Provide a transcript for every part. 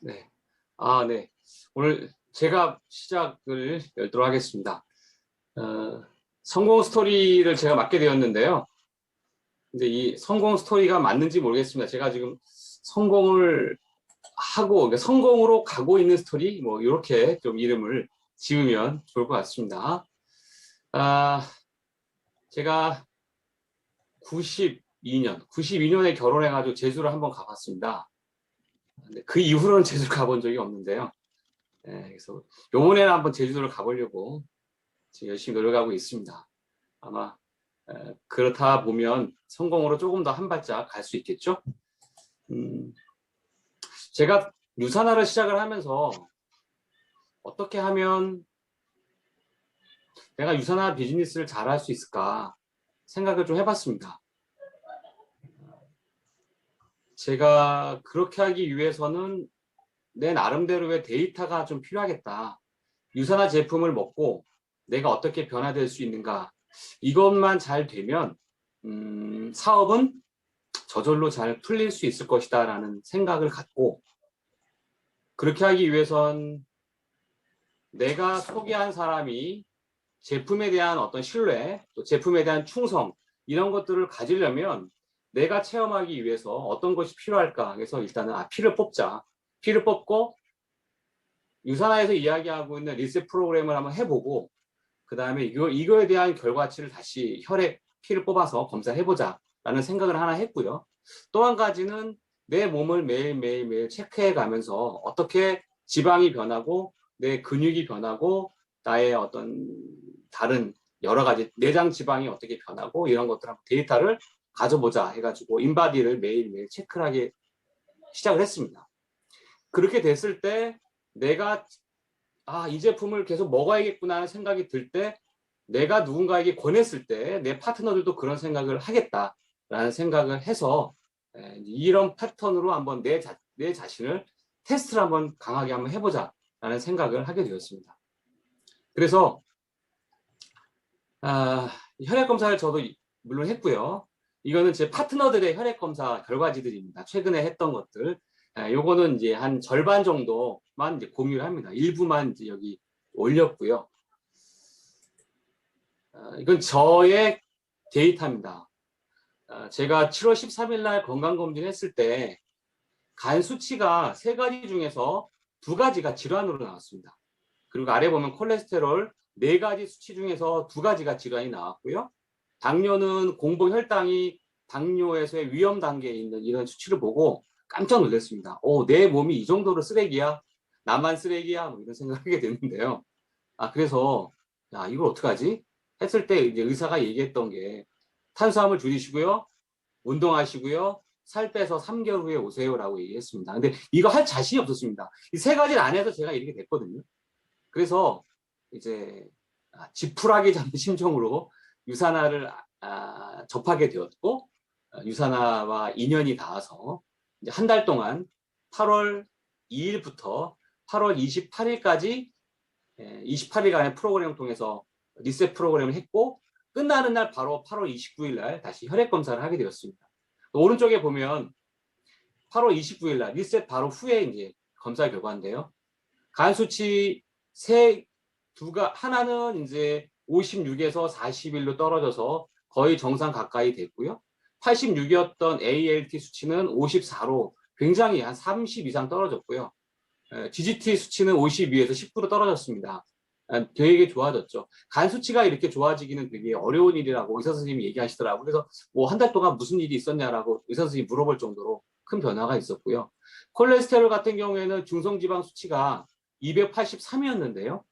네. 네. 오늘 제가 시작을 열도록 하겠습니다. 성공 스토리를 제가 맡게 되었는데요. 근데 이 성공 스토리가 맞는지 모르겠습니다. 제가 지금 성공을 하고, 그러니까 성공으로 가고 있는 스토리, 뭐, 이렇게 좀 이름을 지으면 좋을 것 같습니다. 제가 92년에 결혼해가지고 제주를 한번 가봤습니다. 근데 그 이후로는 제주를 가본 적이 없는데요. 그래서 요번에는 한번 제주도를 가보려고 지금 열심히 노력하고 있습니다. 아마 그렇다 보면 성공으로 조금 더 한 발짝 갈 수 있겠죠. 제가 유산화를 시작을 하면서 어떻게 하면 내가 유산화 비즈니스를 잘 할 수 있을까 생각을 좀 해봤습니다. 제가 그렇게 하기 위해서는 내 나름대로의 데이터가 좀 필요하겠다. 유산화 제품을 먹고 내가 어떻게 변화될 수 있는가, 이것만 잘 되면 사업은 저절로 잘 풀릴 수 있을 것이다 라는 생각을 갖고, 그렇게 하기 위해선 내가 소개한 사람이 제품에 대한 어떤 신뢰, 또 제품에 대한 충성, 이런 것들을 가지려면 내가 체험하기 위해서 어떤 것이 필요할까 해서 일단은 피를 뽑자. 피를 뽑고 유산화에서 이야기하고 있는 리셋 프로그램을 한번 해보고, 그 다음에 이거에 대한 결과치를 다시 혈액 피를 뽑아서 검사해보자 라는 생각을 하나 했고요. 또 한 가지는 내 몸을 매일 체크해 가면서 어떻게 지방이 변하고 내 근육이 변하고 나의 어떤 다른 여러 가지 내장 지방이 어떻게 변하고 이런 것들 데이터를 가져보자 해가지고 인바디를 매일매일 체크를 하기 시작을 했습니다. 그렇게 됐을 때 내가 이 제품을 계속 먹어야겠구나 하는 생각이 들 때, 내가 누군가에게 권했을 때 내 파트너들도 그런 생각을 하겠다라는 생각을 해서 이런 패턴으로 한번 내 자신을 테스트를 한번 강하게 한번 해보자라는 생각을 하게 되었습니다. 그래서 혈액 검사를 저도 물론 했고요. 이거는 제 파트너들의 혈액 검사 결과지들입니다. 최근에 했던 것들. 요거는 이제 한 절반 정도만 이제 공유를 합니다. 일부만 이제 여기 올렸고요. 이건 저의 데이터입니다. 제가 7월 13일 날 건강검진 했을 때 간 수치가 3가지 중에서 2가지가 질환으로 나왔습니다. 그리고 아래 보면 콜레스테롤 4가지 수치 중에서 2가지가 질환이 나왔고요. 당뇨는 공복 혈당이 당뇨에서의 위험 단계에 있는 이런 수치를 보고 깜짝 놀랐습니다. 내 몸이 이 정도로 쓰레기야? 나만 쓰레기야? 뭐 이런 생각을 하게 됐는데요. 그래서 이걸 어떡하지? 했을 때 이제 의사가 얘기했던 게 탄수화물 줄이시고요. 운동하시고요. 살 빼서 3개월 후에 오세요라고 얘기했습니다. 근데 이거 할 자신이 없었습니다. 이 3가지를 안 해서 제가 이렇게 됐거든요. 그래서 이제 지푸라기 잡는 심정으로 유산화를 접하게 되었고, 유산화와 인연이 닿아서 이제 한 달 동안 8월 2일부터 8월 28일까지 28일간의 프로그램을 통해서 리셋 프로그램을 했고, 끝나는 날 바로 8월 29일 날 다시 혈액 검사를 하게 되었습니다. 오른쪽에 보면 8월 29일 날 리셋 바로 후에 이제 검사 결과인데요. 간 수치 하나는 이제 56에서 41로 떨어져서 거의 정상 가까이 됐고요. 86이었던 ALT 수치는 54로 굉장히 한 30 이상 떨어졌고요. GGT 수치는 52에서 19로 떨어졌습니다. 되게 좋아졌죠. 간 수치가 이렇게 좋아지기는 되게 어려운 일이라고 의사 선생님이 얘기하시더라고요. 그래서 뭐 한 달 동안 무슨 일이 있었냐라고 의사 선생님이 물어볼 정도로 큰 변화가 있었고요. 콜레스테롤 같은 경우에는 중성지방 수치가 283이었는데요.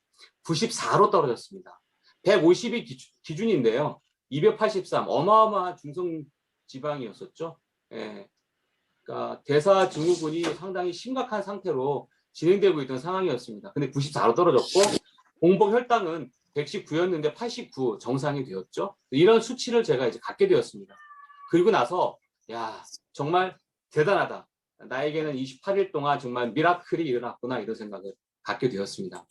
94로 떨어졌습니다. 150이 기준인데요. 283, 어마어마한 중성지방이었었죠. 그러니까 대사증후군이 상당히 심각한 상태로 진행되고 있던 상황이었습니다. 근데 94로 떨어졌고, 공복 혈당은 119였는데 89 정상이 되었죠. 이런 수치를 제가 이제 갖게 되었습니다. 그리고 나서 정말 대단하다. 나에게는 28일 동안 정말 미라클이 일어났구나 이런 생각을 갖게 되었습니다.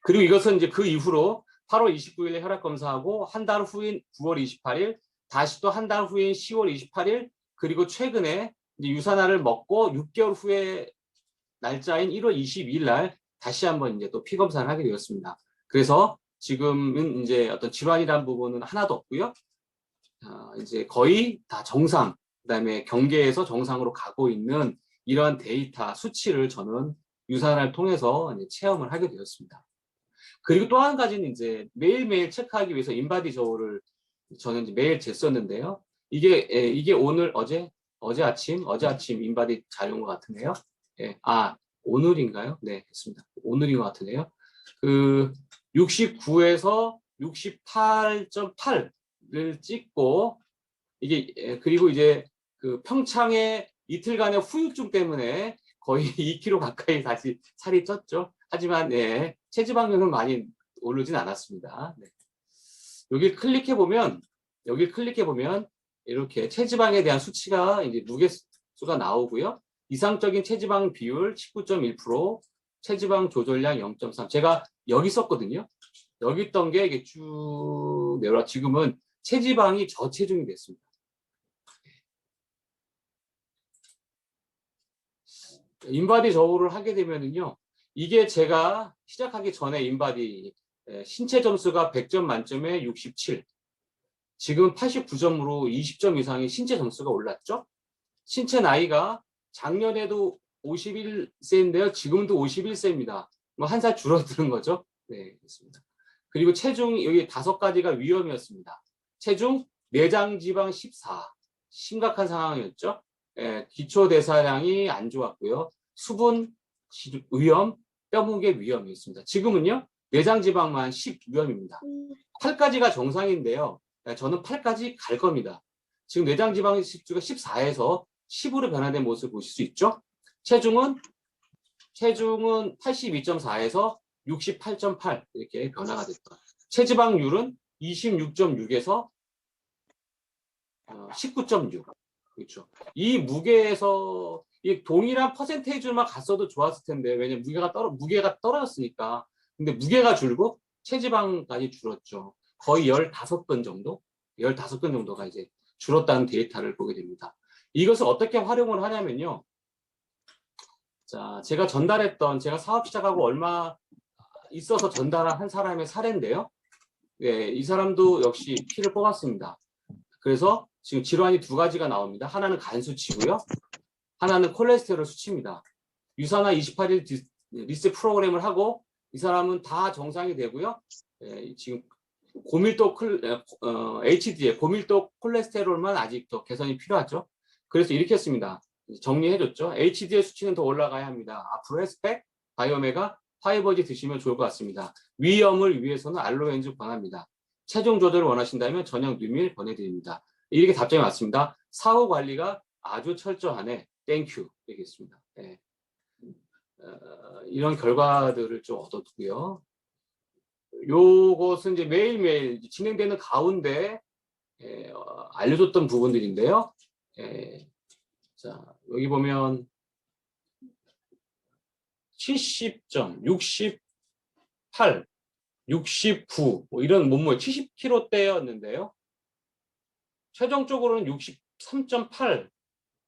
그리고 이것은 이제 그 이후로 8월 29일에 혈액 검사하고 한 달 후인 9월 28일, 다시 또 한 달 후인 10월 28일, 그리고 최근에 이제 유산화를 먹고 6개월 후에 날짜인 1월 22일 날 다시 한번 이제 또 피 검사를 하게 되었습니다. 그래서 지금은 이제 어떤 질환이라는 부분은 하나도 없고요. 이제 거의 다 정상, 그다음에 경계에서 정상으로 가고 있는 이러한 데이터 수치를 저는 유산을 통해서 이제 체험을 하게 되었습니다. 그리고 또 한 가지는 이제 매일매일 체크하기 위해서 인바디 저울을 저는 이제 매일 쟀었는데요. 이게 오늘 어제 아침 인바디 자료인 것 같은데요. 예, 오늘인가요? 네, 됐습니다. 오늘인 것 같은데요. 그 69에서 68.8를 찍고 그리고 이제 그 평창의 이틀간의 후유증 때문에 거의 2kg 가까이 다시 살이 쪘죠. 하지만 네, 체지방률은 많이 오르진 않았습니다. 네. 여기 클릭해 보면 이렇게 체지방에 대한 수치가 이제 무게수가 나오고요. 이상적인 체지방 비율 19.1%, 체지방 조절량 0.3. 제가 여기 썼거든요. 여기 있던 게 이게 쭉 내려와 지금은 체지방이 저체중이 됐습니다. 인바디 저울을 하게 되면은요, 이게 제가 시작하기 전에 인바디 신체 점수가 100점 만점에 67, 지금 89점으로 20점 이상의 신체 점수가 올랐죠. 신체 나이가 작년에도 51세인데요, 지금도 51세입니다. 뭐 한 살 줄어드는 거죠. 네, 그렇습니다. 그리고 체중 여기 5가지가 위험이었습니다. 체중, 내장 지방 14, 심각한 상황이었죠. 기초 대사량이 안 좋았고요. 수분 위험, 뼈무게 위험이 있습니다. 지금은요, 내장 지방만 10 위험입니다. 8까지가 정상인데요. 저는 8까지 갈 겁니다. 지금 내장 지방 지수가 14에서 10으로 변화된 모습을 보실 수 있죠. 체중은 82.4에서 68.8 이렇게 변화가 됐다. 체지방률은 26.6에서 19.6. 그렇죠. 이 무게에서 이 동일한 퍼센테이지만 갔어도 좋았을 텐데, 왜냐면 무게가 떨어졌으니까. 근데 무게가 줄고 체지방까지 줄었죠. 거의 15건 정도? 15건 정도가 이제 줄었다는 데이터를 보게 됩니다. 이것을 어떻게 활용을 하냐면요. 자, 제가 사업 시작하고 얼마 있어서 전달한 사람의 사례인데요. 네, 이 사람도 역시 피를 뽑았습니다. 그래서 지금 질환이 2가지가 나옵니다. 하나는 간 수치고요. 하나는 콜레스테롤 수치입니다. 유산화 28일 리스 프로그램을 하고 이 사람은 다 정상이 되고요. 지금 고밀도 HDL, 고밀도 콜레스테롤만 아직 더 개선이 필요하죠. 그래서 이렇게 했습니다. 정리해줬죠. HDL 수치는 더 올라가야 합니다. 앞으로 헬스팩, 바이오메가, 파이버지 드시면 좋을 것 같습니다. 위염을 위해서는 알로엔즈 권합니다. 체중 조절을 원하신다면 저녁 뉴밀 권해드립니다. 이렇게 답장이 왔습니다. 사후 관리가 아주 철저하네. 땡큐. 얘기했습니다. 네. 이런 결과들을 좀 얻어두고요. 요것은 이제 매일매일 진행되는 가운데 알려줬던 부분들인데요. 자, 여기 보면 70점, 68, 69, 뭐 이런 몸무게 70kg대였는데요. 최종적으로는 63.8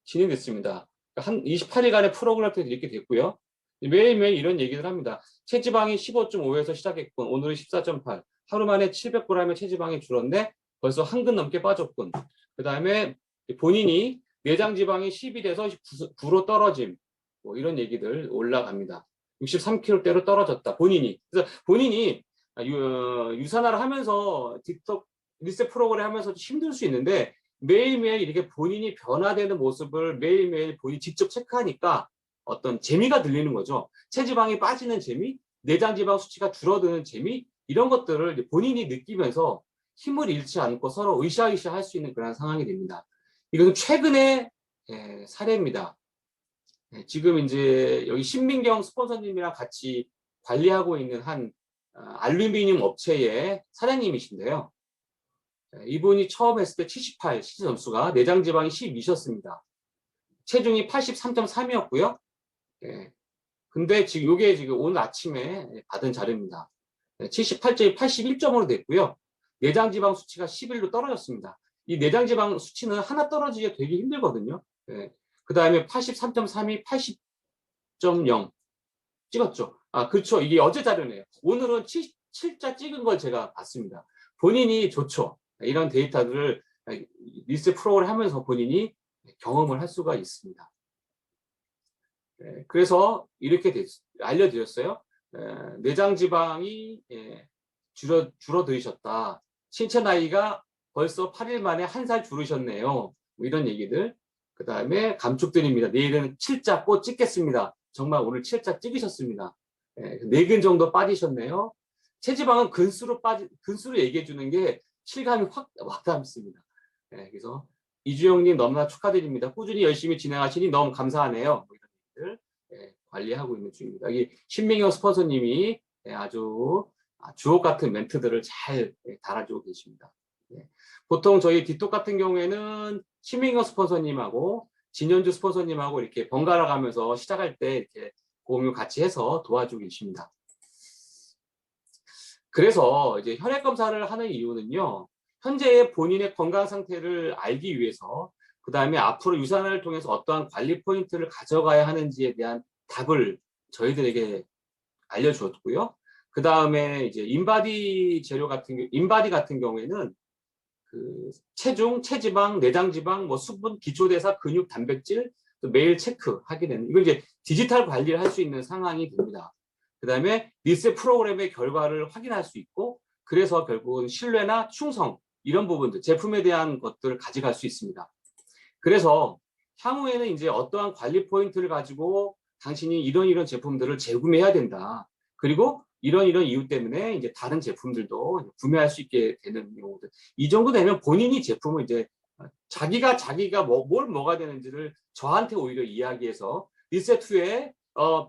진행됐습니다. 한 28일간의 프로그램 때 이렇게 됐고요. 매일매일 이런 얘기를 합니다. 체지방이 15.5에서 시작했군. 오늘은 14.8. 하루 만에 700g의 체지방이 줄었는데 벌써 한 근 넘게 빠졌군. 그 다음에 본인이 내장 지방이 11에서 9로 떨어짐. 뭐 이런 얘기들 올라갑니다. 63kg대로 떨어졌다. 그래서 본인이 유산화를 하면서 틱톡 리셋 프로그램 하면서 힘들 수 있는데 매일매일 이렇게 본인이 변화되는 모습을 매일매일 본인이 직접 체크하니까 어떤 재미가 들리는 거죠. 체지방이 빠지는 재미, 내장지방 수치가 줄어드는 재미, 이런 것들을 본인이 느끼면서 힘을 잃지 않고 서로 으쌰으쌰 할 수 있는 그런 상황이 됩니다. 이것은 최근의 사례입니다. 지금 이제 여기 신민경 스폰서님이랑 같이 관리하고 있는 한 알루미늄 업체의 사장님이신데요. 이분이 처음 했을 때 78 시즈 점수가 내장 지방이 12셨습니다. 체중이 83.3이었고요. 근데 지금 이게 지금 오늘 아침에 받은 자료입니다. 78점이 81점으로 됐고요. 내장 지방 수치가 11로 떨어졌습니다. 이 내장 지방 수치는 하나 떨어지기가 되게 힘들거든요. 그 다음에 83.3이 6.0 찍었죠. 아, 그렇죠. 이게 어제 자료네요. 오늘은 7자 찍은 걸 제가 봤습니다. 본인이 좋죠. 이런 데이터들을 리스 프로그램을 하면서 본인이 경험을 할 수가 있습니다. 그래서 이렇게 알려드렸어요. 내장 지방이 줄어들으셨다. 신체 나이가 벌써 8일 만에 1살 줄으셨네요. 뭐 이런 얘기들. 그 다음에 감축드립니다. 내일은 7자 꼭 찍겠습니다. 정말 오늘 7자 찍으셨습니다. 내근 정도 빠지셨네요. 체지방은 근수로 얘기해 주는 게 실감이 확 와닿습니다. 그래서 이주영님 너무나 축하드립니다. 꾸준히 열심히 진행하시니 너무 감사하네요. 뭐 이런 얘기들 관리하고 있는 중입니다. 이 신민경 스폰서님이 아주 주옥 같은 멘트들을 잘 달아주고 계십니다. 보통 저희 뒷톡 같은 경우에는 신민경 스폰서님하고 진현주 스폰서님하고 이렇게 번갈아 가면서 시작할 때 이렇게 공유 같이 해서 도와주고 계십니다. 그래서 이제 혈액 검사를 하는 이유는요. 현재의 본인의 건강 상태를 알기 위해서 그 다음에 앞으로 유산을 통해서 어떠한 관리 포인트를 가져가야 하는지에 대한 답을 저희들에게 알려주었고요. 그 다음에 이제 인바디 같은 경우에는 그 체중, 체지방, 내장지방, 뭐 수분, 기초대사, 근육, 단백질 또 매일 체크하게 되는 이걸 이제 디지털 관리를 할 수 있는 상황이 됩니다. 그 다음에 리셋 프로그램의 결과를 확인할 수 있고 그래서 결국은 신뢰나 충성 이런 부분들 제품에 대한 것들을 가져갈 수 있습니다. 그래서 향후에는 이제 어떠한 관리 포인트를 가지고 당신이 이런 제품들을 재구매해야 된다. 그리고 이런 이유 때문에 이제 다른 제품들도 구매할 수 있게 되는 경우들. 이 정도 되면 본인이 제품을 이제 자기가 뭘 먹어야 되는지를 저한테 오히려 이야기해서 리셋 후에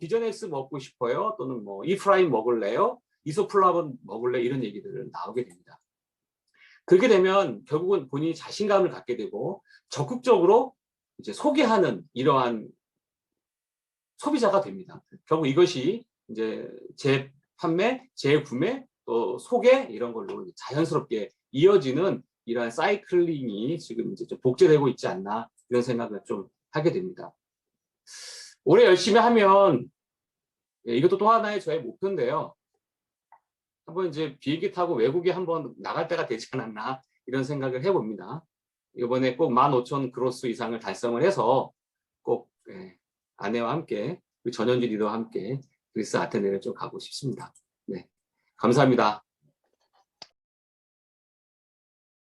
비전엑스 먹고 싶어요. 또는 뭐 이프라임 먹을래요? 이소플라본 먹을래? 이런 얘기들을 나오게 됩니다. 그렇게 되면 결국은 본인이 자신감을 갖게 되고 적극적으로 이제 소개하는 이러한 소비자가 됩니다. 결국 이것이 이제 재판매, 재구매, 또 소개 이런 걸로 자연스럽게 이어지는 이러한 사이클링이 지금 이제 좀 복제되고 있지 않나 이런 생각을 좀 하게 됩니다. 올해 열심히 하면 이것도 또 하나의 저의 목표인데요. 한번 이제 비행기 타고 외국에 한번 나갈 때가 되지 않았나 이런 생각을 해봅니다. 이번에 꼭 15,000 그로스 이상을 달성을 해서 꼭 아내와 함께 전현주 리더와 함께 그리스 아테네를 좀 가고 싶습니다. 네, 감사합니다.